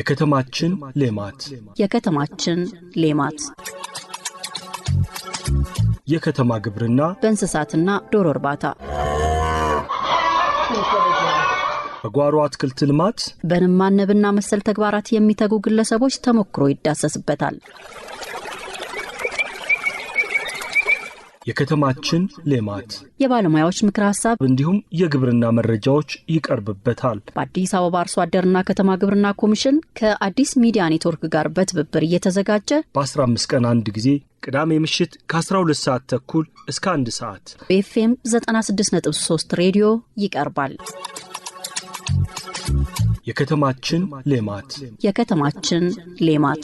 የከተማችን ሌማት የከተማ ግብርና በእንስሳትና ዶሮ እርባታ በጓሮ አትክልት ልማት በንብ ማነብና መሰል ተግባራት የሚተጉ ግለሰቦች ተሞክሮ ይዳሰስበታል። የከተማችን ሌማት የባለሙያዎች ምክር ሐሳብ እንዲሁም የግብርና መረጃዎች ይቀርብበታል። በአዲስ አበባ አርሶ አደርና ከተማ ግብርና ኮሚሽን ከአዲስ ሚዲያ ኔትወርክ ጋር በትብብር እየተዘጋጀ በ15 ቀን አንድ ጊዜ ቅዳሜ ምሽት ከ12 ሰዓት ተኩል እስከ 1 ሰዓት በኤፍኤም 96.3 ሬዲዮ ይቀርባል። የከተማችን ሌማት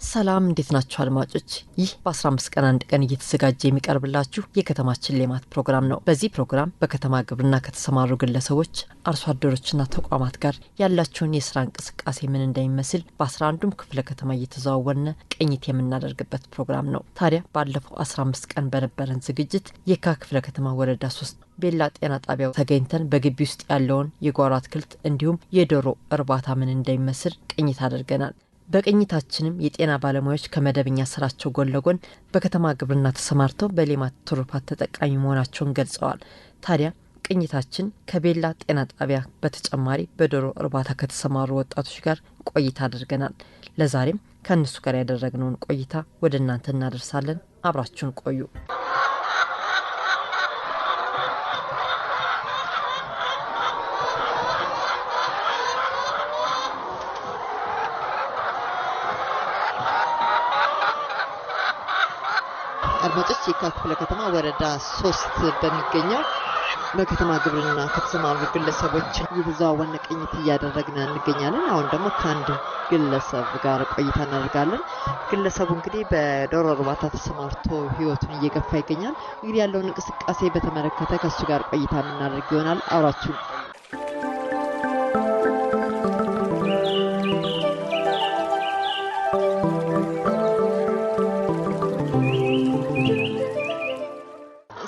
ሰላም እንዴት ናችሁ አድማጮች? ይህ በ15 ቀን አንድ ቀን እየተዘጋጀ የሚቀርብላችሁ የከተማችን ሌማት ፕሮግራም ነው። በዚህ ፕሮግራም በከተማ ግብርና ከተሰማሩ ግለሰቦች፣ አርሶ አደሮችና ተቋማት ጋር ያላቸውን የሥራ እንቅስቃሴ ምን እንደሚመስል በ11ዱም ክፍለ ከተማ እየተዘዋወርን ቅኝት የምናደርግበት ፕሮግራም ነው። ታዲያ ባለፈው 15 ቀን በነበረን ዝግጅት የካ ክፍለ ከተማ ወረዳ 3 ቤላ ጤና ጣቢያው ተገኝተን በግቢ ውስጥ ያለውን የጓሮ አትክልት እንዲሁም የዶሮ እርባታ ምን እንደሚመስል ቅኝት አድርገናል። በቅኝታችንም የጤና ባለሙያዎች ከመደበኛ ስራቸው ጎን ለጎን በከተማ ግብርና ተሰማርተው በሌማት ትሩፋት ተጠቃሚ መሆናቸውን ገልጸዋል። ታዲያ ቅኝታችን ከቤላ ጤና ጣቢያ በተጨማሪ በዶሮ እርባታ ከተሰማሩ ወጣቶች ጋር ቆይታ አድርገናል። ለዛሬም ከእነሱ ጋር ያደረግነውን ቆይታ ወደ እናንተ እናደርሳለን። አብራችሁን ቆዩ። አድማጮች የካ ክፍለ ከተማ ወረዳ 3 በሚገኘው በከተማ ግብርና ከተሰማሩ ግለሰቦች እየተዘዋወርን ቅኝት እያደረግን እንገኛለን። አሁን ደግሞ ከአንድ ግለሰብ ጋር ቆይታ እናደርጋለን። ግለሰቡ እንግዲህ በዶሮ እርባታ ተሰማርቶ ህይወቱን እየገፋ ይገኛል። እንግዲህ ያለውን እንቅስቃሴ በተመለከተ ከሱ ጋር ቆይታ እናደርግ ይሆናል። አብራችሁ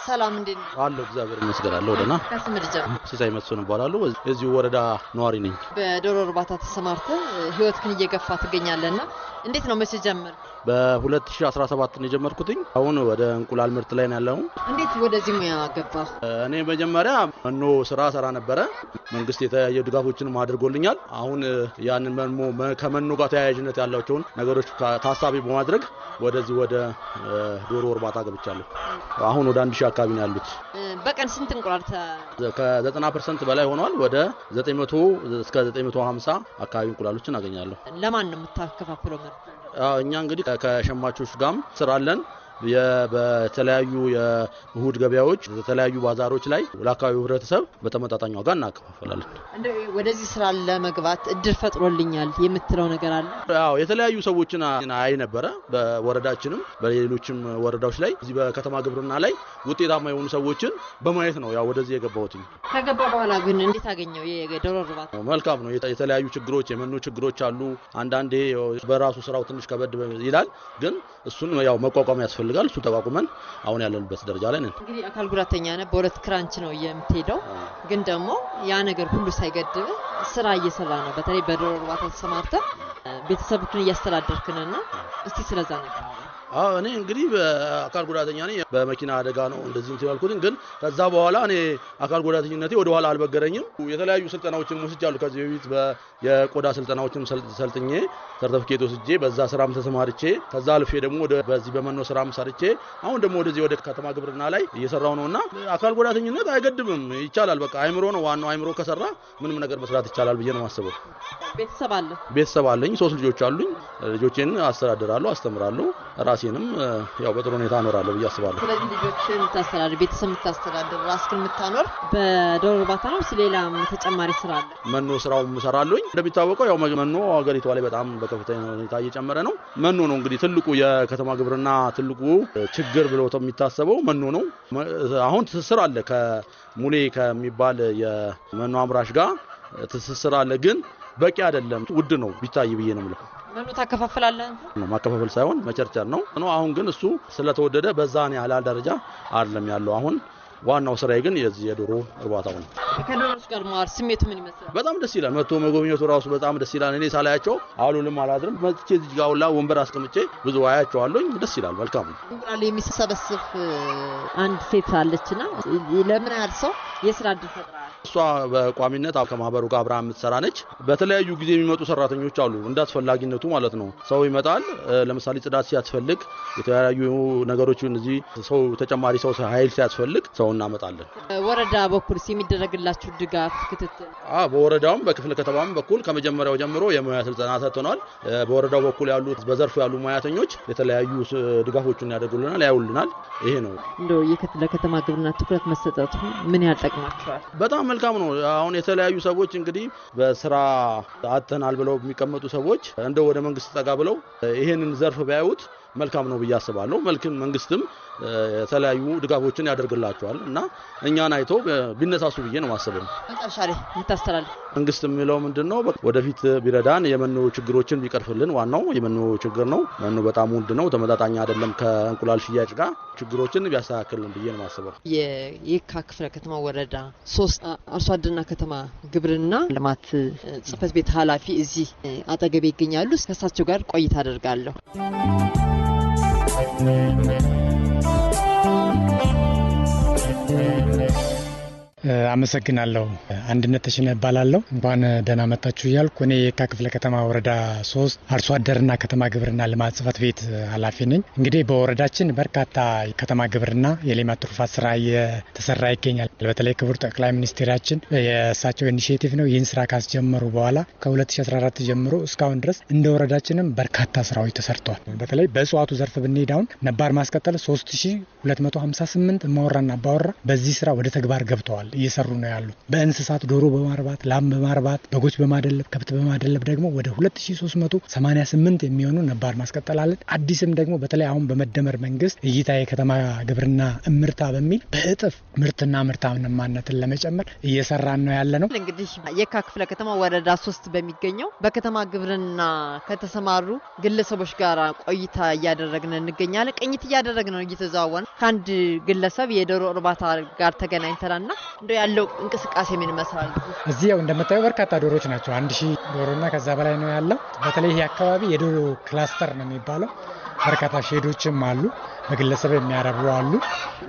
ሰላም እንዴት ነው? አለሁ እግዚአብሔር ይመስገን አለሁ ደህና። ከስምር ጀምሮ ሲሳይ መስፍን እባላለሁ። እዚሁ ወረዳ ነዋሪ ነኝ። በዶሮ እርባታ ተሰማርተህ ህይወትህን እየገፋ ትገኛለህና እንዴት ነው መቼ ጀመር? በ2017 ነው የጀመርኩትኝ። አሁን ወደ እንቁላል ምርት ላይ ነው ያለው። እንዴት ወደዚህ ሙያ ገባህ? እኔ መጀመሪያ መኖ ስራ ሰራ ነበረ። መንግስት የተለያዩ ድጋፎችን አድርጎልኛል። አሁን ያንን ከመኖ ጋር ተያያዥነት ያላቸውን ነገሮች ታሳቢ በማድረግ ወደዚህ ወደ ዶሮ እርባታ ገብቻለሁ። አሁን ወደ 1000 አካባቢ ነው ያሉት። በቀን ስንት እንቁላል ከ90% በላይ ሆኗል። ወደ 900 እስከ 950 አካባቢ እንቁላሎችን አገኛለሁ። ለማን ነው የምታከፋፍለው? እኛ እንግዲህ ከሸማቾች ጋርም ስራለን። በተለያዩ የእሁድ ገበያዎች የተለያዩ ባዛሮች ላይ ለአካባቢው ህብረተሰብ በተመጣጣኝ ዋጋ እናከፋፍላለን። ወደዚህ ስራ ለመግባት እድል ፈጥሮልኛል የምትለው ነገር አለ? አዎ የተለያዩ ሰዎችን አይ ነበረ። በወረዳችንም በሌሎችም ወረዳዎች ላይ እዚህ በከተማ ግብርና ላይ ውጤታማ የሆኑ ሰዎችን በማየት ነው ያው ወደዚህ የገባሁት። ከገባ በኋላ ግን እንዴት አገኘው የዶሮ እርባታ? መልካም ነው። የተለያዩ ችግሮች የመኖ ችግሮች አሉ። አንዳንዴ በራሱ ስራው ትንሽ ከበድ ይላል፣ ግን እሱን ያው መቋቋም ያስፈልጋል። እሱ ተቋቁመን አሁን ያለንበት ደረጃ ላይ ነን። እንግዲህ አካል ጉዳተኛ ነህ፣ በሁለት ክራንች ነው የምትሄደው። ግን ደግሞ ያ ነገር ሁሉ ሳይገድብ ስራ እየሰራ ነው። በተለይ በዶሮ እርባታ ተሰማርተህ ቤተሰቦችን እያስተዳደርክ ነውና እስቲ ስለዛ ነገር እኔ እንግዲህ በአካል ጉዳተኛ ነኝ። በመኪና አደጋ ነው እንደዚህ እንትላልኩት። ግን ከዛ በኋላ እኔ አካል ጉዳተኝነቴ ወደ ኋላ አልበገረኝም። የተለያዩ ስልጠናዎችን ወስጃለሁ። ከዚህ በፊት የቆዳ ስልጠናዎችን ሰልጥኜ ሰርቲፊኬት ወስጄ በዛ ስራም ተሰማርቼ ከዛ አልፌ ደግሞ በዚህ በመኖ ስራም ሰርቼ አሁን ደግሞ ወደዚህ ወደ ከተማ ግብርና ላይ እየሰራው ነውና አካል ጉዳተኝነት አይገድብም፣ ይቻላል። በቃ አይምሮ ነው ዋናው። አይምሮ ከሰራ ምንም ነገር መስራት ይቻላል ብዬ ነው የማስበው። ቤተሰብ አለኝ። 3 ልጆች አሉኝ። ልጆቼን አስተዳድራለሁ፣ አስተምራለሁ። ራሴንም ያው በጥሩ ሁኔታ አኖራለሁ ብዬ አስባለሁ። ስለዚህ ልጆችን ታስተዳድር፣ ቤተሰብ ታስተዳድር፣ ራስህን የምታኖር በዶሮ እርባታ ነው። ሌላ ተጨማሪ ስራ አለ? መኖ ስራው እሰራለሁ። እንደሚታወቀው ያው መኖ ሀገሪቷ ላይ በጣም በከፍተኛ ሁኔታ እየጨመረ ነው። መኖ ነው እንግዲህ ትልቁ የከተማ ግብርና ትልቁ ችግር ብሎ የሚታሰበው መኖ ነው። አሁን ትስስር አለ ከሙሌ ከሚባል የመኖ አምራች ጋር ትስስር አለ፣ ግን በቂ አይደለም። ውድ ነው ቢታይ ብዬ ነው የምለው። መኖ ታከፋፍላለህ? ማከፋፈል ሳይሆን መቸርቸር ነው። አሁን ግን እሱ ስለተወደደ በዛን ያህል ደረጃ አይደለም ያለው። አሁን ዋናው ስራዬ ግን የዚህ የዶሮ እርባታው ነው። ከዶሮች ጋር ማር ስሜቱ ምን ይመስላል? በጣም ደስ ይላል። መጥቶ መጎብኘቱ ራሱ በጣም ደስ ይላል። እኔ ሳላያቸው አሉልም አላድርም። መጥቼ እዚህ ጋር ሁላ ወንበር አስቀምጬ ብዙ አያቸዋለሁ። ደስ ይላል። መልካም ነው። እንቁላል የሚሰበስብ አንድ ሴት አለችና ለምን ያህል ሰው የስራ እድል ፈጥራለች? እሷ በቋሚነት ከማህበሩ ጋር አብራ የምትሰራ ነች። በተለያዩ ጊዜ የሚመጡ ሰራተኞች አሉ እንዳስፈላጊነቱ ማለት ነው። ሰው ይመጣል። ለምሳሌ ጽዳት ሲያስፈልግ የተለያዩ ነገሮችን እዚህ ሰው ተጨማሪ ሰው ኃይል ሲያስፈልግ ሰው እናመጣለን። ወረዳ በኩል የሚደረግላችሁ ድጋፍ ክትትል? በወረዳውም በክፍለ ከተማም በኩል ከመጀመሪያው ጀምሮ የሙያ ስልጠና ሰጥተናል። በወረዳው በኩል ያሉት በዘርፉ ያሉ ሙያተኞች የተለያዩ ድጋፎችን ያደርጉልናል፣ ያውልናል። ይሄ ነው እንደው የክፍለ ከተማ ግብርና ትኩረት መሰጠቱ ምን ያህል ጠቅማቸዋል? በጣም መልካም ነው። አሁን የተለያዩ ሰዎች እንግዲህ በስራ አጥተናል ብለው የሚቀመጡ ሰዎች እንደው ወደ መንግስት ጠጋ ብለው ይሄንን ዘርፍ ቢያዩት መልካም ነው ብዬ አስባለሁ። መንግስትም የተለያዩ ድጋፎችን ያደርግላቸዋል እና እኛን አይቶ ቢነሳሱ ብዬ ነው ማሰበው። መጨረሻ የምታስተላልፍ መንግስት የሚለው ምንድነው? ወደፊት ቢረዳን የመኖ ችግሮችን ቢቀርፍልን። ዋናው የመኖ ችግር ነው። መኖ በጣም ውድ ነው፣ ተመጣጣኝ አይደለም ከእንቁላል ሽያጭ ጋር። ችግሮችን ቢያስተካክልን ብዬ ነው ማሰበው። የየካ ክፍለ ከተማ ወረዳ 3 አርሶ አደርና ከተማ ግብርና ልማት ጽህፈት ቤት ኃላፊ እዚህ አጠገቤ ይገኛሉ። ከእሳቸው ጋር ቆይታ አደርጋለሁ። አመሰግናለሁ። አንድነት ተሽነ እባላለሁ። እንኳን ደህና መጣችሁ እያልኩ እኔ የካ ክፍለ ከተማ ወረዳ 3 አርሶ አደርና ከተማ ግብርና ልማት ጽህፈት ቤት ኃላፊ ነኝ። እንግዲህ በወረዳችን በርካታ ከተማ ግብርና የሌማት ትሩፋት ስራ እየተሰራ ይገኛል። በተለይ ክቡር ጠቅላይ ሚኒስትራችን የእሳቸው ኢኒሼቲቭ ነው። ይህን ስራ ካስጀመሩ በኋላ ከ2014 ጀምሮ እስካሁን ድረስ እንደ ወረዳችንም በርካታ ስራዎች ተሰርተዋል። በተለይ በእጽዋቱ ዘርፍ ብንሄድ አሁን ነባር ማስቀጠል 3258 እማወራና አባወራ በዚህ ስራ ወደ ተግባር ገብተዋል፣ እየሰሩ ነው ያሉት። በእንስሳት ዶሮ በማርባት ላም በማርባት በጎች በማደለብ ከብት በማደለብ ደግሞ ወደ 2388 የሚሆኑ ነባር ማስቀጠል አለን። አዲስም ደግሞ በተለይ አሁን በመደመር መንግስት እይታ የከተማ ግብርና እምርታ በሚል በእጥፍ ምርትና ምርታማነትን ለመጨመር እየሰራን ነው ያለ ነው። እንግዲህ የካ ክፍለ ከተማ ወረዳ 3 በሚገኘው በከተማ ግብርና ከተሰማሩ ግለሰቦች ጋር ቆይታ እያደረግን እንገኛለን። ቅኝት እያደረግን ነው እየተዘዋወርን ከአንድ ግለሰብ የዶሮ እርባታ ጋር ተገናኝተናልና እንደው ያለው እንቅስቃሴ ምን ይመስላል? እዚህ ያው እንደምታየው በርካታ ዶሮዎች ናቸው። 1000 ዶሮና ከዛ በላይ ነው ያለው። በተለይ ይሄ አካባቢ የዶሮ ክላስተር ነው የሚባለው። በርካታ ሼዶችም አሉ፣ በግለሰብ የሚያረቡ አሉ።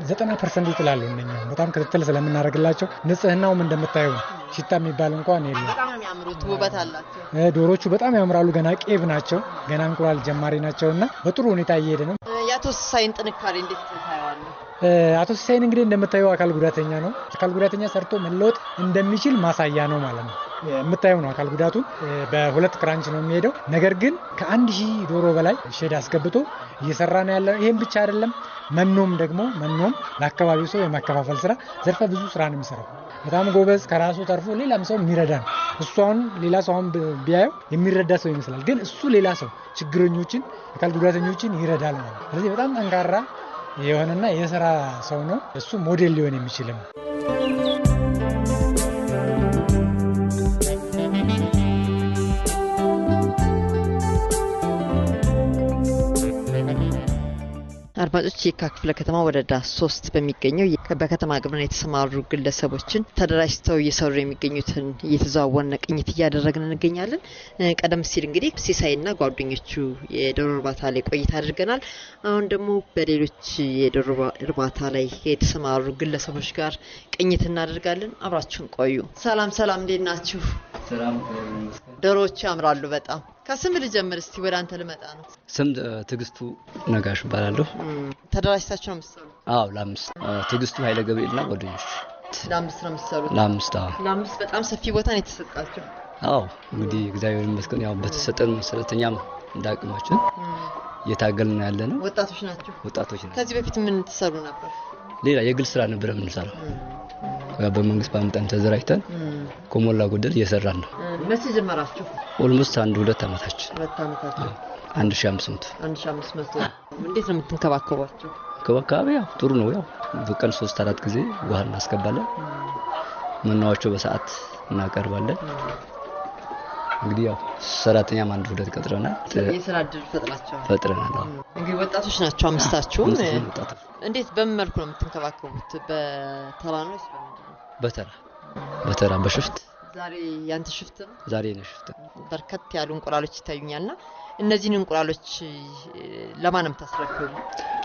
90% ይጥላሉ። እነኛ በጣም ክትትል ስለምናደርግላቸው ንጽህናውም እንደምታየው ሽታ የሚባል እንኳን የለም። በጣም የሚያምሩት ውበት አላቸው። ዶሮቹ በጣም ያምራሉ። ገና ቄብ ናቸው፣ ገና እንቁላል ጀማሪ ናቸውና በጥሩ ሁኔታ እየሄደ ነው። የአቶ ሲሳይን ጥንካሬ እንዴት ታየዋለህ? አቶ ሲሳይን እንግዲህ እንደምታየው አካል ጉዳተኛ ነው። አካል ጉዳተኛ ሰርቶ መለወጥ እንደሚችል ማሳያ ነው ማለት ነው። የምታየው ነው አካል ጉዳቱን። በሁለት ክራንች ነው የሚሄደው። ነገር ግን ከ1000 ዶሮ በላይ ሼድ አስገብቶ እየሰራ ነው ያለው። ይሄን ብቻ አይደለም፣ መኖም ለአካባቢው ሰው የማከፋፈል ስራ ዘርፈ ብዙ ስራ ነው የሚሰራው። በጣም ጎበዝ፣ ከራሱ ተርፎ ሌላም ሰው የሚረዳ ነው። እሱ አሁን ሌላ ሰው አሁን ቢያየው የሚረዳ ሰው ይመስላል፣ ግን እሱ ሌላ ሰው ችግረኞችን፣ አካል ጉዳተኞችን ይረዳል ማለት ነው። ስለዚህ በጣም ጠንካራ የሆነና የስራ ሰው ነው። እሱ ሞዴል ሊሆን የሚችልም። አድማጮች የካ ክፍለ ከተማ ወረዳ 3 በሚገኘው በከተማ ግብርና የተሰማሩ ግለሰቦችን ተደራጅተው እየሰሩ የሚገኙትን እየተዘዋወርን ቅኝት እያደረግን እንገኛለን። ቀደም ሲል እንግዲህ ሲሳይና ጓደኞቹ የዶሮ እርባታ ላይ ቆይታ አድርገናል። አሁን ደግሞ በሌሎች የዶሮ እርባታ ላይ የተሰማሩ ግለሰቦች ጋር ቅኝት እናደርጋለን። አብራችሁን ቆዩ። ሰላም፣ እንዴት ናችሁ? ሰላም። ዶሮዎቹ ያምራሉ በጣም። ከስም ልጀምር እስቲ፣ ወደ አንተ ልመጣ ነው። ስም ትግስቱ ነጋሽ እባላለሁ። ተደራጅታችሁ ነው የምትሰሩት? አዎ፣ ለአምስት ትግስቱ ኃይለ ገብርኤልና ጓደኞች ለአምስት ነው የምትሰሩት? ለአምስት በጣም ሰፊ ቦታ ነው የተሰጣችሁ። አዎ፣ እንግዲህ እግዚአብሔር ይመስገን ያው በተሰጠን መሰረተኛም እንዳቅማችን እየታገልን ነው ያለ ነው። ወጣቶች ናቸው? ወጣቶች ናቸው። ከዚህ በፊት ምን ትሰሩ ነበር? ሌላ የግል ስራ ነበር የምንሰራው። በመንግስት ባመጣን ተዘራጅተን ከሞላ ጎደል እየሰራን ነው። መቼ ጀመራችሁ? ኦልሞስት 2 ዓመታችን። 2 ዓመታችሁ። 1500። እንዴት ነው የምትንከባከቧቸው? እንክብካቤ ያው ጥሩ ነው። ያው በቀን 3-4 ጊዜ ውሃ እናስገባለን። መናዋቸው በሰዓት እናቀርባለን። እንግዲህ ያው ሰራተኛም አንድ ሁለት ቀጥረናል። የስራ እድል ፈጥረናል። እንግዲህ ወጣቶች ናቸው አምስታችሁም። እንዴት በምን መልኩ ነው የምትንከባከቡት? በተራ ነው ወይስ በምንድን ነው? በተራ በሽፍት። ዛሬ ያንተ ሽፍት ነው? ዛሬ ነው ሽፍት። በርከት ያሉ እንቁላሎች ይታዩኛልና እነዚህን እንቁላሎች ለማን ነው የምታስረክቡ?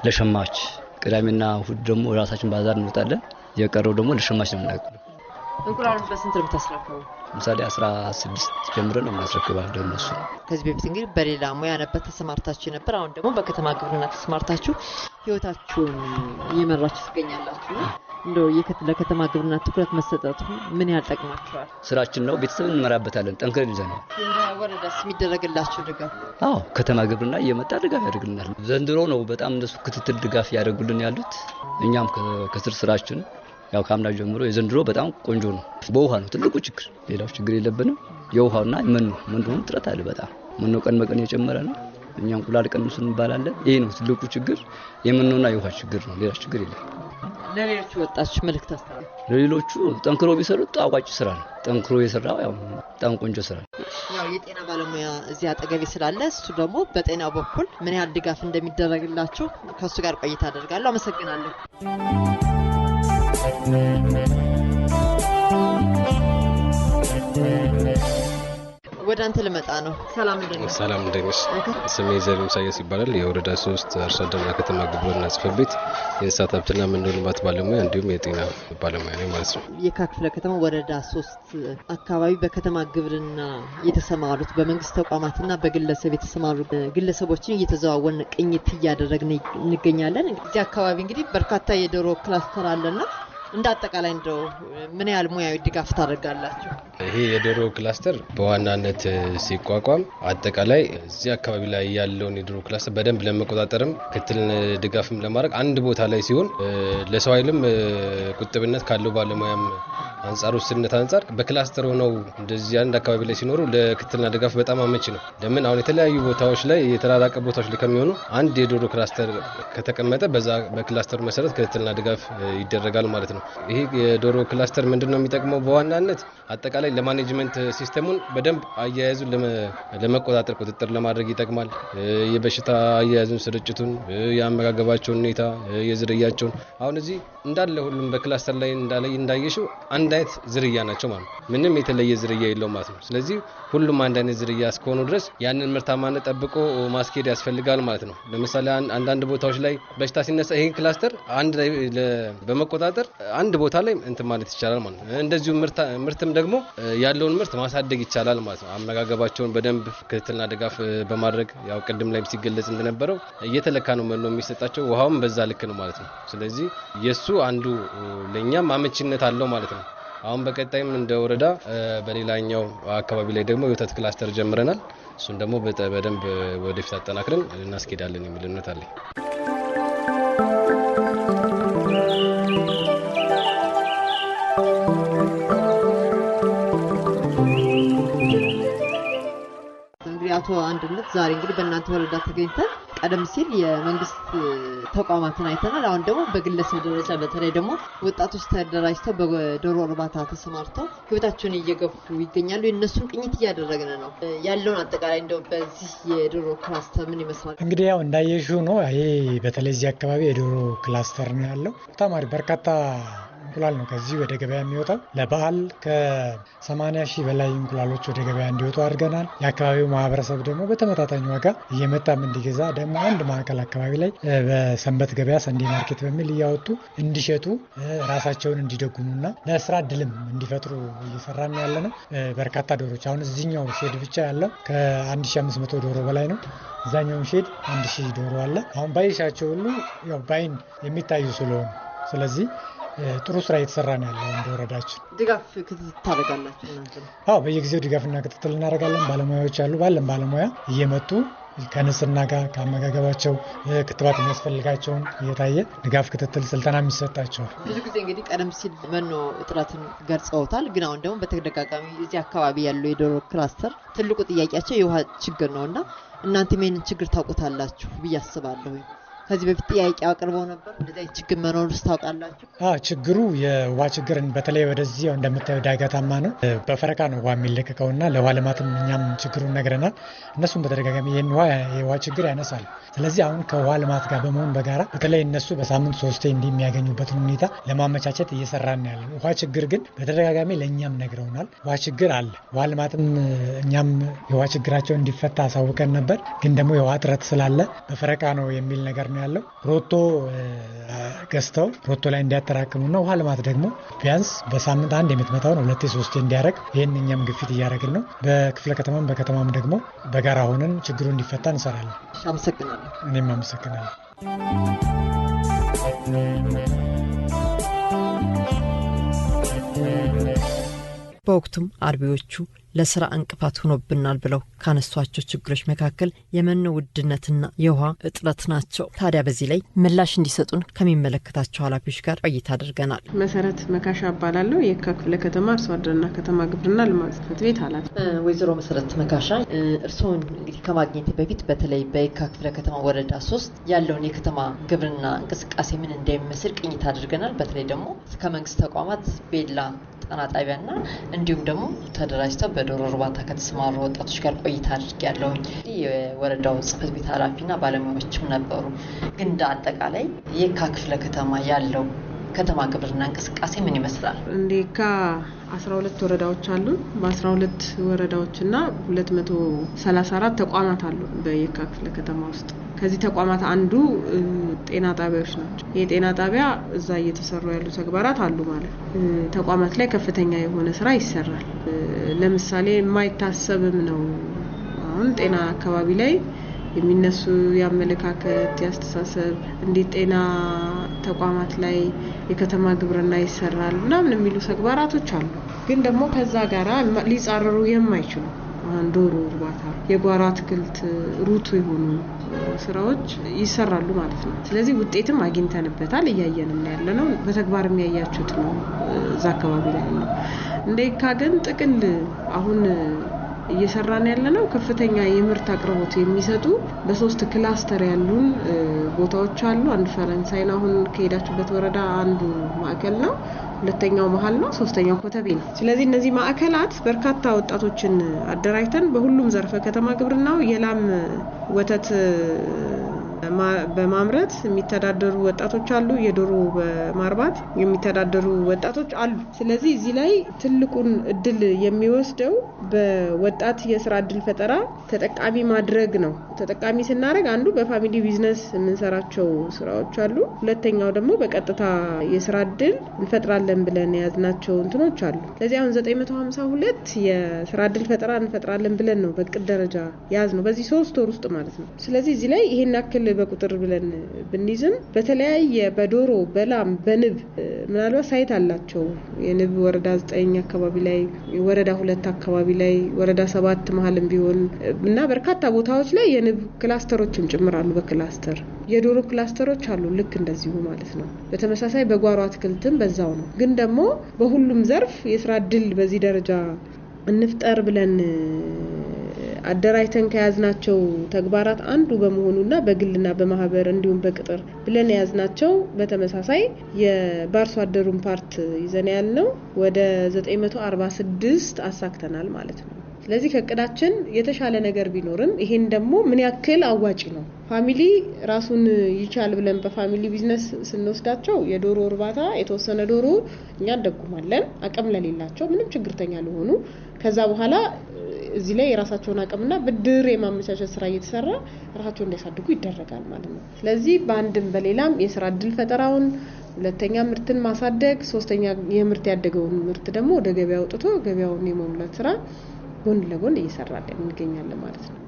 ለሸማች። ቅዳሜና እሁድ ደግሞ ራሳችን ባዛር እንወጣለን። የቀረው ደግሞ ለሸማች ነው የምናቀርበው። እንቁላሉን በስንት ነው የምታስረክቡ? ለምሳሌ 16 ጀምረን ነው የምናስረክባለን እነሱ። ከዚህ በፊት እንግዲህ በሌላ ሙያ ነበር ተሰማርታችሁ ነበር። አሁን ደግሞ በከተማ ግብርና ተሰማርታችሁ ህይወታችሁን እየመራችሁ ትገኛላችሁ። እንደው ለከተማ ግብርና ትኩረት መሰጠቱ ምን ያህል ጠቅማችኋል? ስራችን ነው፣ ቤተሰብ እንመራበታለን። ጠንክረን ይዘን ነው። ወረዳስ የሚደረግላችሁ ድጋፍ? አዎ ከተማ ግብርና እየመጣ ድጋፍ ያደርግልናል። ዘንድሮ ነው በጣም እንደሱ ክትትል ድጋፍ ያደርጉልን ያሉት። እኛም ከስር ስራችን ያው ካምና ጀምሮ የዘንድሮ በጣም ቆንጆ ነው። በውሃ ነው ትልቁ ችግር፣ ሌላው ችግር የለብንም። የውሃውና መኖ ጥረት አለ በጣም መኖ ቀን በቀን የጨመረ ነው። እኛ እንቁላል ቀንሱ እንባላለን። ይሄ ነው ትልቁ ችግር፣ የመኖና የውሃ ችግር ነው። ሌላ ችግር የለም። ለሌሎቹ ወጣቶች መልእክት አስተላልፉ። ለሌሎቹ ጠንክሮ ቢሰሩት አዋጭ ስራ ነው። ጠንክሮ የሰራው ያው በጣም ቆንጆ ስራ ነው። ያው የጤና ባለሙያ እዚህ አጠገቤ ስላለ እሱ ደግሞ በጤናው በኩል ምን ያህል ድጋፍ እንደሚደረግላችሁ ከሱ ጋር ቆይታ አደርጋለሁ። አመሰግናለሁ። ወደ አንተ ልመጣ ነው። ሰላም እንደነሽ? ሰላም እንደነሽ? ስሜ ዘሪሁን ኢሳያስ ይባላል። የወረዳ 3 አርሶ አደርና ከተማ ግብርና ጽሕፈት ቤት የእንስሳት ሀብትና መኖ ልማት ባለሙያ እንዲሁም የጤና ባለሙያ ነኝ ማለት ነው። የካ ክፍለ ከተማ ወረዳ 3 አካባቢ በከተማ ግብርና የተሰማሩት በመንግስት ተቋማትና በግለሰብ የተሰማሩ ግለሰቦችን እየተዘዋወርን ቅኝት እያደረግን እንገኛለን። እዚህ አካባቢ እንግዲህ በርካታ የዶሮ ክላስተር አለና እንደ አጠቃላይ እንደው ምን ያህል ሙያዊ ድጋፍ ታደርጋላችሁ? ይሄ የዶሮ ክላስተር በዋናነት ሲቋቋም አጠቃላይ እዚህ አካባቢ ላይ ያለውን የዶሮ ክላስተር በደንብ ለመቆጣጠርም ክትል ድጋፍም ለማድረግ አንድ ቦታ ላይ ሲሆን ለሰው ኃይልም ቁጥብነት ካለው ባለሙያም አንጻር ውስንነት አንጻር በክላስተር ሆነው እንደዚህ አንድ አካባቢ ላይ ሲኖሩ ለክትልና ድጋፍ በጣም አመቺ ነው። ለምን አሁን የተለያዩ ቦታዎች ላይ የተራራቀ ቦታዎች ላይ ከሚሆኑ አንድ የዶሮ ክላስተር ከተቀመጠ በዛ በክላስተር መሰረት ክትልና ድጋፍ ይደረጋል ማለት ነው። ይሄ የዶሮ ክላስተር ምንድነው የሚጠቅመው? በዋናነት አጠቃላይ ለማኔጅመንት ሲስተሙን በደንብ አያያዙን ለመቆጣጠር ቁጥጥር ለማድረግ ይጠቅማል። የበሽታ አያያዙን፣ ስርጭቱን፣ የአመጋገባቸውን ሁኔታ፣ የዝርያቸውን አሁን እዚህ እንዳለ ሁሉም በክላስተር ላይ እንዳየሽው አንድ አይነት ዝርያ ናቸው ማለት ነው። ምንም የተለየ ዝርያ የለውም ማለት ነው። ስለዚህ ሁሉም አንድ አይነት ዝርያ እስከሆኑ ድረስ ያንን ምርታማነት ጠብቆ ማስኬድ ያስፈልጋል ማለት ነው። ለምሳሌ አንዳንድ ቦታዎች ላይ በሽታ ሲነሳ ይሄን ክላስተር አንድ ላይ በመቆጣጠር አንድ ቦታ ላይ እንትን ማለት ይቻላል ማለት ነው። እንደዚሁ ምርትም ደግሞ ያለውን ምርት ማሳደግ ይቻላል ማለት ነው። አመጋገባቸውን በደንብ ክትትልና ድጋፍ በማድረግ ያው ቅድም ላይ ሲገለጽ እንደነበረው እየተለካ ነው መኖ የሚሰጣቸው፣ ውሃውም በዛ ልክ ነው ማለት ነው። ስለዚህ የሱ አንዱ ለኛም አመቺነት አለው ማለት ነው። አሁን በቀጣይም እንደ ወረዳ በሌላኛው አካባቢ ላይ ደግሞ የወተት ክላስተር ጀምረናል። እሱን ደግሞ በደንብ ወደፊት አጠናክረን እናስኬዳለን የሚል እምነት አለኝ። አቶ አንድነት ዛሬ እንግዲህ በእናንተ ወረዳ ተገኝተን ቀደም ሲል የመንግስት ተቋማትን አይተናል። አሁን ደግሞ በግለሰብ ደረጃ በተለይ ደግሞ ወጣቶች ተደራጅተው በዶሮ እርባታ ተሰማርተው ህይወታቸውን እየገፉ ይገኛሉ። የእነሱን ቅኝት እያደረግን ነው። ያለውን አጠቃላይ እንደው በዚህ የዶሮ ክላስተር ምን ይመስላል? እንግዲህ ያው እንዳየሽው ነው። ይሄ በተለይ እዚህ አካባቢ የዶሮ ክላስተር ነው ያለው። ተማሪ በርካታ እንቁላል ነው ከዚህ ወደ ገበያ የሚወጣው። ለበዓል ከ80 ሺህ በላይ እንቁላሎች ወደ ገበያ እንዲወጡ አድርገናል። የአካባቢው ማህበረሰብ ደግሞ በተመጣጣኝ ዋጋ እየመጣም እንዲገዛ ደግሞ አንድ ማዕከል አካባቢ ላይ በሰንበት ገበያ ሰንዴ ማርኬት በሚል እያወጡ እንዲሸጡ ራሳቸውን እንዲደጉሙና ለስራ እድልም እንዲፈጥሩ እየሰራን ያለ ነው። በርካታ ዶሮች አሁን እዚህኛው ሼድ ብቻ ያለው ከ1500 ዶሮ በላይ ነው። እዛኛውም ሼድ 1000 ዶሮ አለ። አሁን ባይሻቸው ሁሉ ያው ባይን የሚታዩ ስለሆኑ ስለዚህ ጥሩ ስራ እየተሰራ ነው ያለው። እንደ ወረዳችን ድጋፍ ክትትል ታደርጋላችሁ እናንተ? አዎ በየጊዜው ድጋፍና ክትትል እናደርጋለን። ባለሙያዎች አሉ። ባለን ባለሙያ እየመጡ ከንጽህና ጋር ከአመጋገባቸው ክትባት የሚያስፈልጋቸውን እየታየ ድጋፍ ክትትል ስልጠና የሚሰጣቸው። ብዙ ጊዜ እንግዲህ ቀደም ሲል መኖ እጥረትን ገልጸውታል። ግን አሁን ደግሞ በተደጋጋሚ እዚህ አካባቢ ያለው የዶሮ ክላስተር ትልቁ ጥያቄያቸው የውሃ ችግር ነውና እናንተ ምን ችግር ታውቁታላችሁ ብዬ አስባለሁ። ከዚህ በፊት ጥያቄ አቅርበው ነበር እንደዚህ ችግር መኖር ታውቃላችሁ? ችግሩ የውሃ ችግርን በተለይ ወደዚህ እንደምታዩ ዳገታማ ነው። በፈረቃ ነው ውሃ የሚለቀቀውና ለውሃ ልማትም እኛም ችግሩን ነግረናል። እነሱም በተደጋጋሚ የውሃ ችግር ያነሳል። ስለዚህ አሁን ከውሃ ልማት ጋር በመሆን በጋራ በተለይ እነሱ በሳምንት 3 እንዲህ የሚያገኙበትን ሁኔታ ለማመቻቸት እየሰራን ያለን። ውሃ ችግር ግን በተደጋጋሚ ለእኛም ነግረውናል። ውሃ ችግር አለ። ውሃ ልማትም እኛም የውሃ ችግራቸው እንዲፈታ አሳውቀን ነበር። ግን ደግሞ የውሃ እጥረት ስላለ በፈረቃ ነው የሚል ነገር ነው ያለው። ሮቶ ገዝተው ሮቶ ላይ እንዲያጠራቅሙና ውሃ ልማት ደግሞ ቢያንስ በሳምንት አንድ የምትመጣውን 2-3 እንዲያደርግ ይህን እኛም ግፊት እያደረግን ነው። በክፍለ ከተማም በከተማም ደግሞ በጋራ ሆነን ችግሩ እንዲፈታ እንሰራለን። አመሰግናለሁ። እኔም አመሰግናለሁ። በወቅቱም አርቢዎቹ ለስራ እንቅፋት ሆኖብናል ብለው ካነሷቸው ችግሮች መካከል የመኖ ውድነትና የውሃ እጥረት ናቸው። ታዲያ በዚህ ላይ ምላሽ እንዲሰጡን ከሚመለከታቸው ኃላፊዎች ጋር ቆይታ አድርገናል። መሰረት መካሻ እባላለሁ። የካ ክፍለ ከተማ አርሶ አደርና ከተማ ግብርና ልማት ጽሕፈት ቤት ኃላፊ። ወይዘሮ መሰረት መካሻ እርስዎን እንግዲህ ከማግኘት በፊት በተለይ በየካ ክፍለ ከተማ ወረዳ 3 ያለውን የከተማ ግብርና እንቅስቃሴ ምን እንደሚመስል ቅኝት አድርገናል። በተለይ ደግሞ ከመንግስት ተቋማት ቤላ ጤና ጣቢያና እንዲሁም ደግሞ ተደራጅተው በዶሮ እርባታ ከተሰማሩ ወጣቶች ጋር ቆይታ አድርጌያለሁ። የወረዳው ጽሕፈት ቤት ኃላፊና ባለሙያዎችም ነበሩ። ግን እንደ አጠቃላይ የካ ክፍለ ከተማ ያለው ከተማ ግብርና እንቅስቃሴ ምን ይመስላል? እንደካ 12 ወረዳዎች አሉ። በ12 ወረዳዎችና 234 ተቋማት አሉ በየካ ክፍለ ከተማ ውስጥ። ከዚህ ተቋማት አንዱ ጤና ጣቢያዎች ናቸው። የጤና ጣቢያ እዛ እየተሰሩ ያሉ ተግባራት አሉ ማለት ተቋማት ላይ ከፍተኛ የሆነ ስራ ይሰራል። ለምሳሌ የማይታሰብም ነው። አሁን ጤና አካባቢ ላይ የሚነሱ ያመለካከት ያስተሳሰብ እንዴት ጤና ተቋማት ላይ የከተማ ግብርና ይሰራል ምናምን የሚሉ ተግባራቶች አሉ። ግን ደግሞ ከዛ ጋራ ሊጻረሩ የማይችሉ ዶሮ እርባታ፣ የጓሮ አትክልት ሩቱ የሆኑ ስራዎች ይሰራሉ ማለት ነው። ስለዚህ ውጤትም አግኝተንበታል፣ እያየንም ያለነው በተግባር የሚያያችሁት ነው። እዛ አካባቢ ላይ ነው። እንደካ ግን ጥቅል አሁን እየሰራን ያለነው ከፍተኛ የምርት አቅርቦት የሚሰጡ በ3 ክላስተር ያሉን ቦታዎች አሉ። አንዱ ፈረንሳይ ነው። አሁን ከሄዳችሁበት ወረዳ አንዱ ማዕከል ነው። ሁለተኛው መሃል ነው። ሶስተኛው ኮተቤ ነው። ስለዚህ እነዚህ ማዕከላት በርካታ ወጣቶችን አደራጅተን በሁሉም ዘርፈ ከተማ ግብርናው የላም ወተት በማምረት የሚተዳደሩ ወጣቶች አሉ። የዶሮ በማርባት የሚተዳደሩ ወጣቶች አሉ። ስለዚህ እዚህ ላይ ትልቁን እድል የሚወስደው በወጣት የስራ እድል ፈጠራ ተጠቃሚ ማድረግ ነው። ተጠቃሚ ስናደርግ አንዱ በፋሚሊ ቢዝነስ የምንሰራቸው ስራዎች አሉ። ሁለተኛው ደግሞ በቀጥታ የስራ እድል እንፈጥራለን ብለን ያዝናቸው እንትኖች አሉ። ስለዚህ አሁን 952 የስራ እድል ፈጠራ እንፈጥራለን ብለን ነው በቅድ ደረጃ ያዝ ነው በዚህ 3 ወር ውስጥ ማለት ነው። ስለዚህ እዚህ ላይ ይሄን ያክል በቁጥር ብለን ብንይዝም በተለያየ በዶሮ በላም በንብ ምናልባት ሳይት አላቸው። የንብ ወረዳ 9 አካባቢ ላይ፣ ወረዳ 2 አካባቢ ላይ፣ ወረዳ 7 መሀልም ቢሆን እና በርካታ ቦታዎች ላይ የንብ ክላስተሮችም ጭምራሉ። በክላስተር የዶሮ ክላስተሮች አሉ። ልክ እንደዚሁ ማለት ነው። በተመሳሳይ በጓሮ አትክልትም በዛው ነው። ግን ደግሞ በሁሉም ዘርፍ የስራ እድል በዚህ ደረጃ እንፍጠር ብለን አደራጅተን ከያዝናቸው ተግባራት አንዱ በመሆኑና በግልና በማህበር እንዲሁም በቅጥር ብለን ያዝናቸው በተመሳሳይ የባርሶ አደሩን ፓርት ይዘን ያልነው ወደ 946 አሳክተናል ማለት ነው። ስለዚህ ከቅዳችን የተሻለ ነገር ቢኖርም ይሄን ደግሞ ምን ያክል አዋጪ ነው ፋሚሊ ራሱን ይቻል ብለን በፋሚሊ ቢዝነስ ስንወስዳቸው የዶሮ እርባታ የተወሰነ ዶሮ እኛ እንደጉማለን አቅም ለሌላቸው ምንም ችግርተኛ ለሆኑ ከዛ በኋላ እዚህ ላይ የራሳቸውን አቅምና ብድር የማመቻቸት ስራ እየተሰራ ራሳቸውን እንዲያሳድጉ ይደረጋል ማለት ነው። ስለዚህ በአንድም በሌላም የስራ እድል ፈጠራውን፣ ሁለተኛ ምርትን ማሳደግ፣ ሶስተኛ የምርት ያደገውን ምርት ደግሞ ወደ ገበያ አውጥቶ ገበያውን የመሙላት ስራ ጎን ለጎን እየሰራለን እንገኛለን ማለት ነው።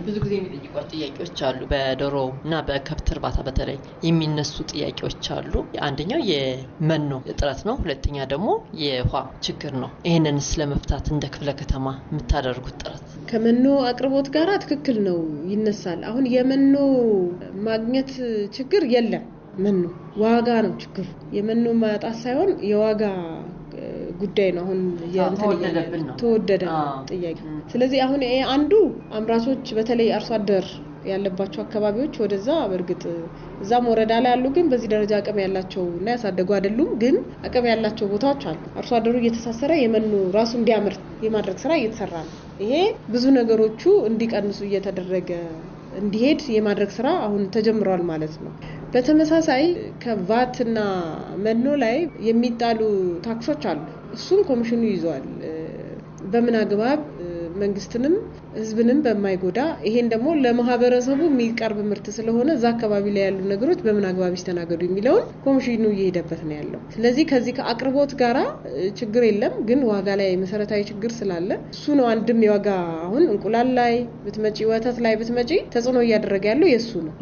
ብዙ ጊዜ የሚጠይቋቸው ጥያቄዎች አሉ። በዶሮ እና በከብት እርባታ በተለይ የሚነሱ ጥያቄዎች አሉ። አንደኛው የመኖ እጥረት ነው። ሁለተኛ ደግሞ የውሃ ችግር ነው። ይሄንን ስለመፍታት እንደ ክፍለ ከተማ የምታደርጉት ጥረት? ከመኖ አቅርቦት ጋር ትክክል ነው ይነሳል። አሁን የመኖ ማግኘት ችግር የለም። መኖ ዋጋ ነው ችግሩ። የመኖ ማጣት ሳይሆን የዋጋ ጉዳይ ነው። አሁን ተወደደ ጥያቄ። ስለዚህ አሁን አንዱ አምራቾች በተለይ አርሶ አደር ያለባቸው አካባቢዎች ወደዛ በርግጥ እዛም ወረዳ ላይ ያሉ ግን በዚህ ደረጃ አቅም ያላቸውና ያሳደጉ አይደሉም። ግን አቅም ያላቸው ቦታዎች አሉ። አርሶ አደሩ እየተሳሰረ የመኖ ራሱ እንዲያመርት የማድረግ ስራ እየተሰራ ነው። ይሄ ብዙ ነገሮቹ እንዲቀንሱ እየተደረገ እንዲሄድ የማድረግ ስራ አሁን ተጀምሯል ማለት ነው። በተመሳሳይ ከቫትና መኖ ላይ የሚጣሉ ታክሶች አሉ። እሱን ኮሚሽኑ ይዟል። በምን አግባብ መንግስትንም ህዝብንም በማይጎዳ ይሄን ደግሞ ለማህበረሰቡ የሚቀርብ ምርት ስለሆነ እዛ አካባቢ ላይ ያሉ ነገሮች በምን አግባብ ይስተናገዱ የሚለውን ኮሚሽኑ እየሄደበት ነው ያለው። ስለዚህ ከዚህ ከአቅርቦት ጋራ ችግር የለም፣ ግን ዋጋ ላይ መሰረታዊ ችግር ስላለ እሱ ነው አንድም የዋጋ አሁን እንቁላል ላይ ብትመጪ ወተት ላይ ብትመጪ ተጽዕኖ እያደረገ ያለው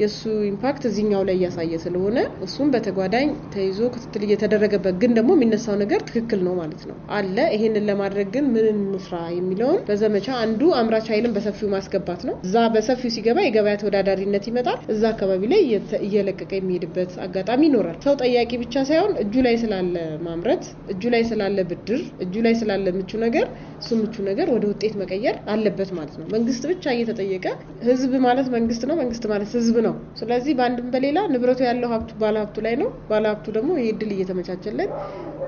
የሱ ኢምፓክት እዚህኛው ላይ እያሳየ ስለሆነ እሱም በተጓዳኝ ተይዞ ክትትል እየተደረገበት ግን ደግሞ የሚነሳው ነገር ትክክል ነው ማለት ነው አለ። ይሄንን ለማድረግ ግን ምን እንስራ የሚለውን በዘመቻ አንዱ አምራች ኃይልን በሰፊው ማስገባት ነው። እዛ በሰፊው ሲገባ የገበያ ተወዳዳሪነት ይመጣል። እዛ አካባቢ ላይ እየለቀቀ የሚሄድበት አጋጣሚ ይኖራል። ሰው ጠያቂ ብቻ ሳይሆን እጁ ላይ ስላለ ማምረት፣ እጁ ላይ ስላለ ብድር፣ እጁ ላይ ስላለ ምቹ ነገር እሱ ምቹ ነገር ወደ ውጤት መቀየር አለበት ማለት ነው። መንግስት ብቻ እየተጠየቀ ህዝብ ማለት መንግስት ነው፣ መንግስት ማለት ህዝብ ነው። ስለዚህ በአንድም በሌላ ንብረቱ ያለው ሀብቱ ባለሀብቱ ላይ ነው። ባለሀብቱ ደግሞ ይሄ እድል እየተመቻቸለት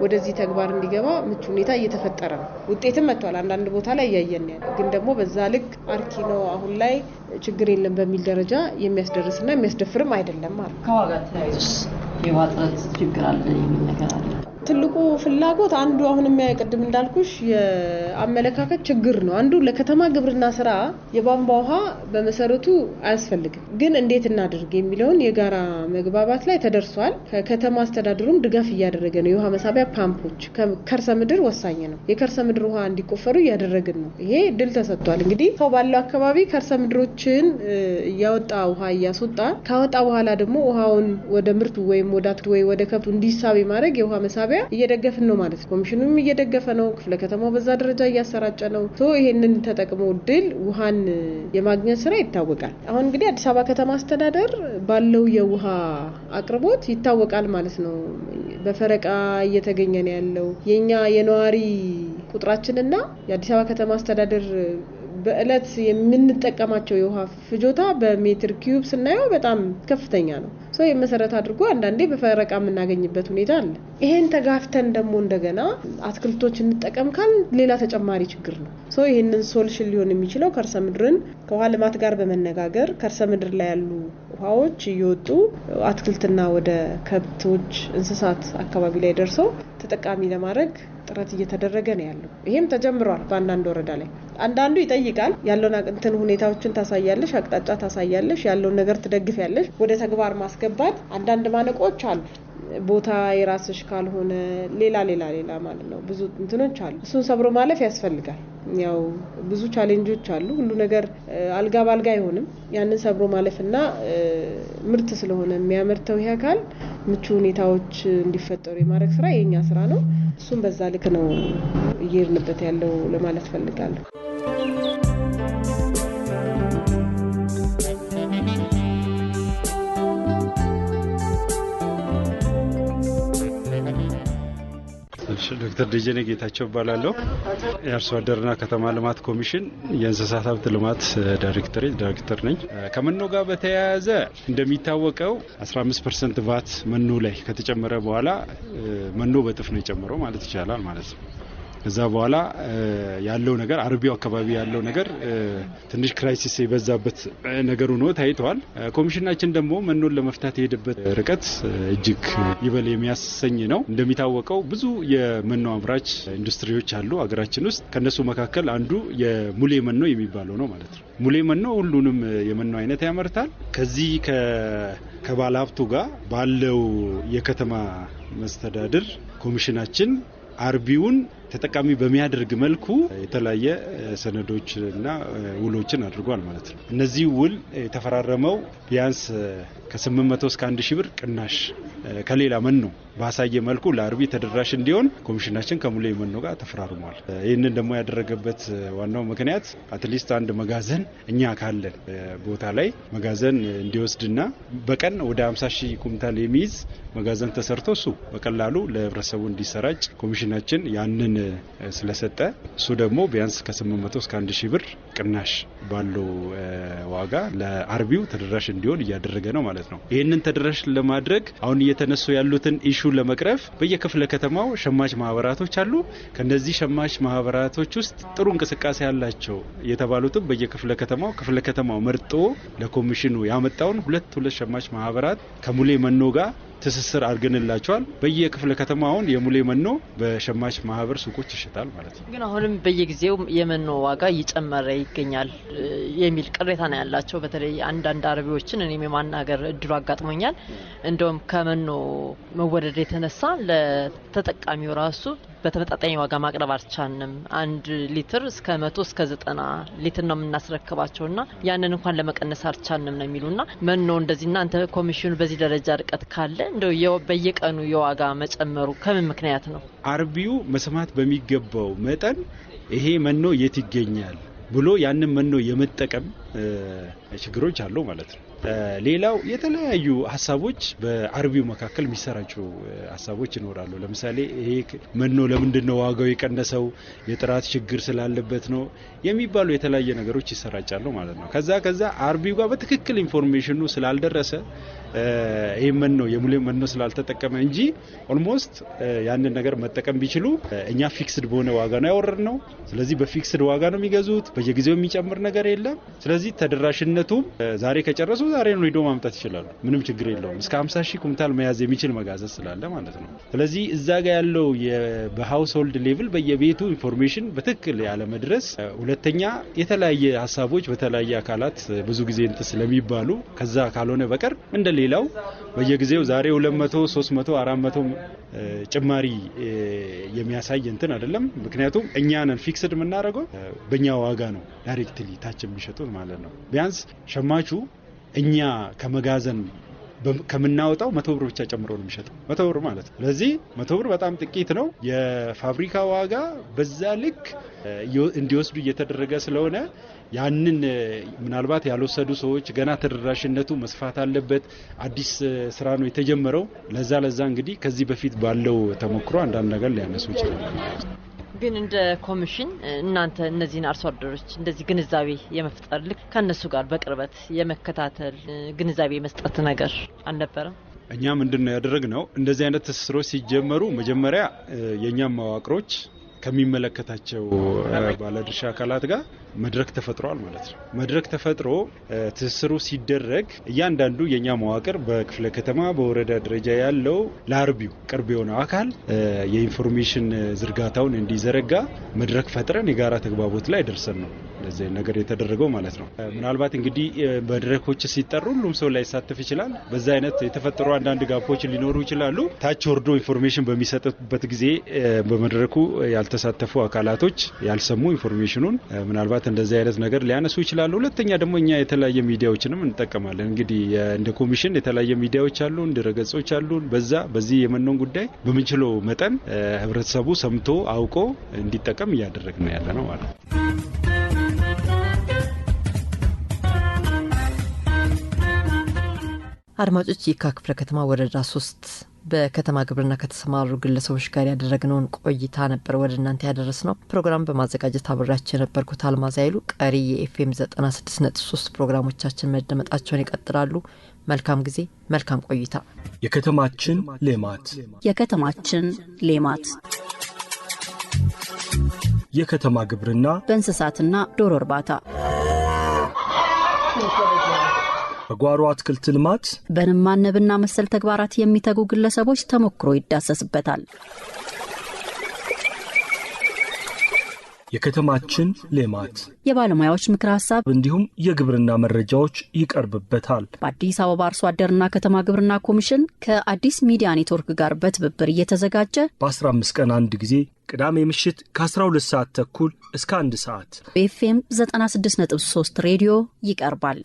ወደዚህ ተግባር እንዲገባ ምቹ ሁኔታ እየተፈጠረ ነው። ውጤትም መጥቷል። አንዳንድ ቦታ ላይ እያየን ያለ ግን ደግሞ በዛ ልክ አርኪ ነው አሁን ላይ ችግር የለም በሚል ደረጃ የሚያስደርስና የሚያስደፍርም አይደለም ማለት። ከዋጋ ተያይዞስ የውሃ እጥረት ችግር አለ የሚል ነገር አለ። ትልቁ ፍላጎት አንዱ አሁን የሚያቀድም እንዳልኩሽ የአመለካከት ችግር ነው። አንዱ ለከተማ ግብርና ስራ የቧንቧ ውሃ በመሰረቱ አያስፈልግም፣ ግን እንዴት እናድርግ የሚለውን የጋራ መግባባት ላይ ተደርሷል። ከከተማ አስተዳደሩም ድጋፍ እያደረገ ነው። የውሃ መሳቢያ ፓምፖች ከከርሰ ምድር ወሳኝ ነው። የከርሰ ምድር ውሃ እንዲቆፈሩ እያደረግን ነው። ይሄ ድል ተሰጥቷል። እንግዲህ ሰው ባለው አካባቢ ከርሰ ምድሮችን እያወጣ ውሃ እያስወጣ ካወጣ በኋላ ደግሞ ውሃውን ወደ ምርቱ ወይም ወደ ከብቱ እንዲሳብ ማድረግ የውሃ መሳቢያ እየደገፈን ነው ማለት ነው። ኮሚሽኑም እየደገፈ ነው። ክፍለ ከተማው በዛ ደረጃ እያሰራጨ ነው። ይሄንን ተጠቅሞ ድል ውሃን የማግኘት ስራ ይታወቃል። አሁን እንግዲህ አዲስ አበባ ከተማ አስተዳደር ባለው የውሃ አቅርቦት ይታወቃል ማለት ነው። በፈረቃ እየተገኘ ነው ያለው የኛ የነዋሪ ቁጥራችንና የአዲስ አበባ ከተማ አስተዳደር በእለት የምንጠቀማቸው የውሃ ፍጆታ በሜትር ኪዩብ ስናየው በጣም ከፍተኛ ነው። የመሰረት አድርጎ አንዳንዴ በፈረቃ የምናገኝበት ሁኔታ አለ። ይሄን ተጋፍተን ደግሞ እንደገና አትክልቶች እንጠቀም ካል ሌላ ተጨማሪ ችግር ነው። ይሄንን ሶሉሽን ሊሆን የሚችለው ከርሰ ምድርን ከውሃ ልማት ጋር በመነጋገር ከርሰ ምድር ላይ ያሉ ውሃዎች እየወጡ አትክልትና ወደ ከብቶች እንስሳት አካባቢ ላይ ደርሰው ተጠቃሚ ለማድረግ ጥረት እየተደረገ ነው ያለው። ይሄም ተጀምሯል። በአንዳንድ ወረዳ ላይ አንዳንዱ ይጠይቃል ያለውን እንትን ሁኔታዎችን ታሳያለሽ፣ አቅጣጫ ታሳያለሽ፣ ያለውን ነገር ትደግፊያለሽ። ወደ ተግባር ማስገባት አንዳንድ ማነቆች አሉ። ቦታ የራስሽ ካልሆነ ሌላ ማለት ነው። ብዙ እንትኖች አሉ። እሱን ሰብሮ ማለፍ ያስፈልጋል። ያው ብዙ ቻሌንጆች አሉ። ሁሉ ነገር አልጋ ባልጋ አይሆንም። ያንን ሰብሮ ማለፍና ምርት ስለሆነ የሚያመርተው ይሄ አካል ምቹ ሁኔታዎች እንዲፈጠሩ የማድረግ ስራ የኛ ስራ ነው። እሱም በዛ ልክ ነው እየሄድንበት ያለው ለማለት ፈልጋለሁ። ዶክተር ደጀኔ ጌታቸው እባላለሁ። የአርሶ አደርና ከተማ ልማት ኮሚሽን የእንስሳት ሀብት ልማት ዳይሬክተር ነኝ። ከመኖ ጋር በተያያዘ እንደሚታወቀው 15% ቫት መኖ ላይ ከተጨመረ በኋላ መኖ በጥፍ ነው የጨመረው ማለት ይቻላል ማለት ነው። ከዛ በኋላ ያለው ነገር አርቢው አካባቢ ያለው ነገር ትንሽ ክራይሲስ የበዛበት ነገር ሆኖ ታይቷል። ኮሚሽናችን ደግሞ መኖን ለመፍታት የሄደበት ርቀት እጅግ ይበል የሚያሰኝ ነው። እንደሚታወቀው ብዙ የመኖ አምራች ኢንዱስትሪዎች አሉ አገራችን ውስጥ። ከነሱ መካከል አንዱ የሙሌ መኖ የሚባለው ነው ማለት ነው። ሙሌ መኖ ሁሉንም የመኖ አይነት ያመርታል። ከዚህ ከባለሀብቱ ጋር ባለው የከተማ መስተዳድር ኮሚሽናችን አርቢውን ተጠቃሚ በሚያደርግ መልኩ የተለያየ ሰነዶችና ውሎችን አድርጓል ማለት ነው። እነዚህ ውል የተፈራረመው ቢያንስ ከ800 እስከ 1000 ብር ቅናሽ ከሌላ መኖ ባሳየ መልኩ ለአርቢ ተደራሽ እንዲሆን ኮሚሽናችን ከሙሌ መኖ ጋር ተፈራርሟል። ይህንን ደግሞ ያደረገበት ዋናው ምክንያት አትሊስት አንድ መጋዘን እኛ ካለን ቦታ ላይ መጋዘን እንዲወስድና በቀን ወደ 50,000 ኩንታል የሚይዝ መጋዘን ተሰርቶ እሱ በቀላሉ ለህብረተሰቡ እንዲሰራጭ ኮሚሽናችን ያንን ስለሰጠ እሱ ደግሞ ቢያንስ ከ800 እስከ 1000 ብር ቅናሽ ባለው ዋጋ ለአርቢው ተደራሽ እንዲሆን እያደረገ ነው ማለት ነው። ይህንን ተደራሽ ለማድረግ አሁን እየተነሱ ያሉትን ኢሹ ለመቅረፍ በየክፍለ ከተማው ሸማች ማህበራቶች አሉ። ከነዚህ ሸማች ማህበራቶች ውስጥ ጥሩ እንቅስቃሴ ያላቸው የተባሉትም በየክፍለ ከተማው መርጦ ለኮሚሽኑ ያመጣውን ሁለት ሸማች ማህበራት ከሙሌ መኖ ጋር ትስስር አድርገንላቸዋል። በየክፍለ ከተማውን የሙሌ መኖ በሸማች ማህበር ሱቆች ይሸጣል ማለት ነው። ግን አሁንም በየጊዜው የመኖ ዋጋ እየጨመረ ይገኛል የሚል ቅሬታ ነው ያላቸው። በተለይ አንዳንድ አርቢዎችን እኔም የማናገር እድሉ አጋጥሞኛል። እንደውም ከመኖ መወደድ የተነሳ ለተጠቃሚው ራሱ በተመጣጣኝ ዋጋ ማቅረብ አልቻልንም። 1 ሊትር እስከ 100 እስከ 90 ሊትር ነው የምናስረክባቸውና ያንን እንኳን ለመቀነስ አልቻልንም ነው የሚሉና መኖ እንደዚህና አንተ ኮሚሽኑ በዚህ ደረጃ ርቀት ካለ እንደው በየቀኑ የዋጋ መጨመሩ ከምን ምክንያት ነው? አርቢው መስማት በሚገባው መጠን ይሄ መኖ የት ይገኛል ብሎ ያንን መኖ የመጠቀም ችግሮች አሉ ማለት ነው። ሌላው የተለያዩ ሀሳቦች በአርቢው መካከል የሚሰራጩ ሀሳቦች ይኖራሉ። ለምሳሌ ይሄ መኖ ለምንድነው ዋጋው የቀነሰው? የጥራት ችግር ስላለበት ነው የሚባሉ የተለያየ ነገሮች ይሰራጫሉ ማለት ነው። ከዛ አርቢው ጋር በትክክል ኢንፎርሜሽኑ ስላልደረሰ ይሄ መኖ የሙሌ መኖ ስላልተጠቀመ እንጂ ኦልሞስት ያንን ነገር መጠቀም ቢችሉ እኛ ፊክስድ በሆነ ዋጋ ነው ያወረድነው። ስለዚህ በፊክስድ ዋጋ ነው የሚገዙት። በየጊዜው የሚጨምር ነገር የለም። ስለዚህ ተደራሽነቱ ዛሬ ከጨረሱ ዛሬ ነው ሄዶ ማምጣት ይችላሉ። ምንም ችግር የለውም። እስከ 50,000 ኩንታል መያዝ የሚችል መጋዘን ስላለ ማለት ነው። ስለዚህ እዛ ጋር ያለው በሃውስሆልድ ሌቭል በየቤቱ ኢንፎርሜሽን በትክክል ያለ መድረስ፣ ሁለተኛ የተለያየ ሀሳቦች በተለያየ አካላት ብዙ ጊዜ ስለሚባሉ ከዛ ካልሆነ በቀር እንደሌላው በየጊዜው ዛሬ 200 300 400 ጭማሪ የሚያሳይ እንትን አይደለም። ምክንያቱም እኛ ነን ፊክስድ የምናደርገው በእኛ ዋጋ ነው ዳይሬክትሊ ታች የሚሸጡት ማለት ነው። ቢያንስ ሸማቹ እኛ ከመጋዘን ከምናወጣው 100 ብር ብቻ ጨምሮ ነው የሚሸጠው። 100 ብር ማለት ነው። ስለዚህ 100 ብር በጣም ጥቂት ነው። የፋብሪካ ዋጋ በዛ ልክ እንዲወስዱ እየተደረገ ስለሆነ ያንን ምናልባት ያልወሰዱ ሰዎች ገና ተደራሽነቱ መስፋት አለበት። አዲስ ስራ ነው የተጀመረው። ለዛ እንግዲህ ከዚህ በፊት ባለው ተሞክሮ አንዳንድ ነገር ሊያነሱ ይችላል። ግን እንደ ኮሚሽን እናንተ እነዚህን አርሶ አደሮች እንደዚህ ግንዛቤ የመፍጠር ልክ ከነሱ ጋር በቅርበት የመከታተል ግንዛቤ የመስጠት ነገር አልነበረም? እኛ ምንድነው ያደረግነው? እንደዚህ አይነት ትስስሮች ሲጀመሩ መጀመሪያ የኛም መዋቅሮች ከሚመለከታቸው ባለድርሻ አካላት ጋር መድረክ ተፈጥሯል ማለት ነው። መድረክ ተፈጥሮ ትስስሩ ሲደረግ እያንዳንዱ የኛ መዋቅር በክፍለ ከተማ በወረዳ ደረጃ ያለው ለአርቢው ቅርብ የሆነው አካል የኢንፎርሜሽን ዝርጋታውን እንዲዘረጋ መድረክ ፈጥረን የጋራ ተግባቦት ላይ ደርሰን ነው ለዚህ ነገር የተደረገው ማለት ነው። ምናልባት እንግዲህ መድረኮች ሲጠሩ ሁሉም ሰው ላይ ሳተፍ ይችላል። በዛ አይነት የተፈጠሩ አንዳንድ ጋፖች ሊኖሩ ይችላሉ። ታች ወርዶ ኢንፎርሜሽን በሚሰጥበት ጊዜ በመድረኩ ያልተሳተፉ አካላቶች ያልሰሙ ኢንፎርሜሽኑን ምናልባት እንደዚህ አይነት ነገር ሊያነሱ ይችላሉ። ሁለተኛ ደግሞ እኛ የተለያየ ሚዲያዎችንም እንጠቀማለን። እንግዲህ እንደ ኮሚሽን የተለያየ ሚዲያዎች አሉ፣ ድረገጾች አሉ። በዚህ የመኖን ጉዳይ በምንችለው መጠን ህብረተሰቡ ሰምቶ አውቆ እንዲጠቀም እያደረግን ያለ ነው ማለት ነው። አድማጮች የካ ክፍለ ከተማ ወረዳ 3 በከተማ ግብርና ከተሰማሩ ግለሰቦች ጋር ያደረግነውን ቆይታ ነበር ወደ እናንተ ያደረስነው። ፕሮግራም በማዘጋጀት አብራችሁ የነበርኩት አልማዝ ኃይሉ። ቀሪ የኤፍኤም 96.3 ፕሮግራሞቻችን መደመጣቸውን ይቀጥላሉ። መልካም ጊዜ፣ መልካም ቆይታ። የከተማችን ሌማት የከተማ ግብርና በእንስሳትና ዶሮ እርባታ፣ በጓሮ አትክልት ልማት፣ በንብ ማነብና መሰል ተግባራት የሚተጉ ግለሰቦች ተሞክሮ ይዳሰስበታል። የከተማችን ሌማት የባለሙያዎች ምክር ሀሳብ እንዲሁም የግብርና መረጃዎች ይቀርብበታል። በአዲስ አበባ አርሶ አደርና ከተማ ግብርና ኮሚሽን ከአዲስ ሚዲያ ኔትወርክ ጋር በትብብር እየተዘጋጀ በ15 ቀን አንድ ጊዜ ቅዳሜ ምሽት ከ12 ሰዓት ተኩል እስከ 1 ሰዓት በኤፍኤም 96.3 ሬዲዮ ይቀርባል።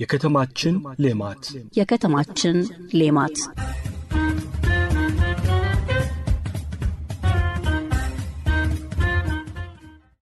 የከተማችን ሌማት